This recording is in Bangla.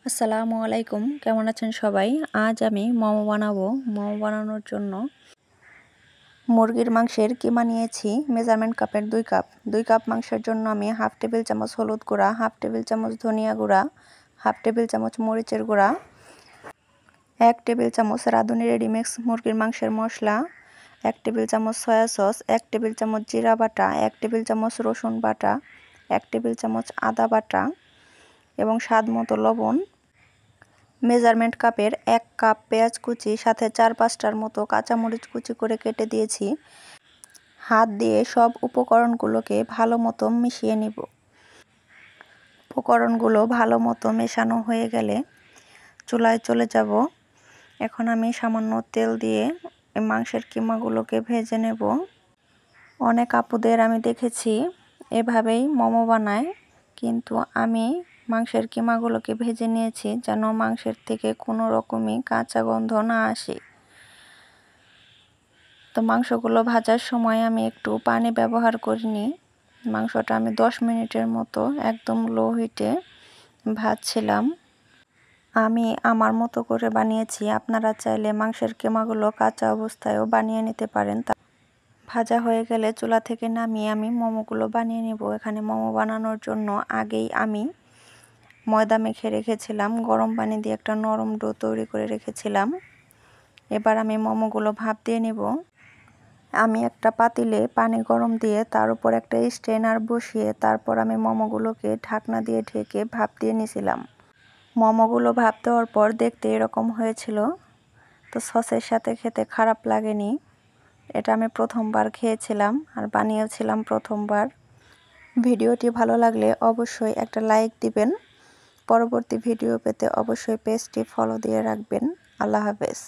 আসসালামু আলাইকুম, কেমন আছেন সবাই? আজ আমি মোমো বানাবো। মোমো বানানোর জন্য মুরগির মাংসের কিমা নিয়েছি মেজারমেন্ট কাপের 2 কাপ। 2 কাপ মাংসের জন্য আমি হাফ টেবিল চামচ হলুদ গুঁড়া, হাফ টেবিল চামচ ধনিয়া গুঁড়া, হাফ টেবিল চামচ মরিচের গুঁড়া, 1 টেবিল চামচ রাঁধুনি রেডিমিক্স মুরগির মাংসের মশলা, 1 টেবিল চামচ সয়া সস, 1 টেবিল চামচ জিরা বাটা, 1 টেবিল চামচ রসুন বাটা, 1 টেবিল চামচ আদা বাটা এবং স্বাদ মতো লবণ। মেজারমেন্ট কাপের 1 কাপ পেঁয়াজ কুচি, সাথে 4-5টার মতো কাঁচামরিচ কুচি করে কেটে দিয়েছি। হাত দিয়ে সব উপকরণগুলোকে ভালো মতো মিশিয়ে নিব। উপকরণগুলো ভালো মতো মেশানো হয়ে গেলে চুলায় চলে যাব। এখন আমি সামান্য তেল দিয়ে মাংসের কিমাগুলোকে ভেজে নেব। অনেক আপুদের আমি দেখেছি এভাবেই মোমো বানায়, কিন্তু আমি মাংসের কিমাগুলোকে ভেজে নিয়েছি যেন মাংসের থেকে কোনো রকমই কাঁচা গন্ধ না আসে। তো মাংসগুলো ভাজার সময় আমি একটু পানি ব্যবহার করিনি। মাংসটা আমি 10 মিনিটের মতো একদম লো হিটে ভাজছিলাম। আমি আমার মতো করে বানিয়েছি, আপনারা চাইলে মাংসের কিমাগুলো কাঁচা অবস্থায়ও বানিয়ে নিতে পারেন। ভাজা হয়ে গেলে চুলা থেকে নামিয়ে আমি মোমোগুলো বানিয়ে নেব। এখানে মোমো বানানোর জন্য আগেই আমি ময়দা মেখে রেখেছিলাম, গরম পানি দিয়ে একটা নরম ডো তৈরি করে রেখেছিলাম। এবার আমি মোমোগুলো ভাপ দিয়ে নেব। আমি একটা পাতিলে পানি গরম দিয়ে তার উপর একটা স্ট্রেনার বসিয়ে তারপর আমি মোমোগুলোকে ঢাকনা দিয়ে ঢেকে ভাপ দিয়ে নিয়েছিলাম। মোমোগুলো ভাপ দেওয়ার পর দেখতে এরকম হয়েছিল। তো সসের সাথে খেতে খারাপ লাগেনি। এটা আমি প্রথমবার খেয়েছিলাম আর বানিয়েছিলাম প্রথমবার। ভিডিওটি ভালো লাগলে অবশ্যই একটা লাইক দিবেন। পরবর্তী ভিডিও পেতে অবশ্যই পেজটি ফলো দিয়ে রাখবেন। আল্লাহ হাফেজ।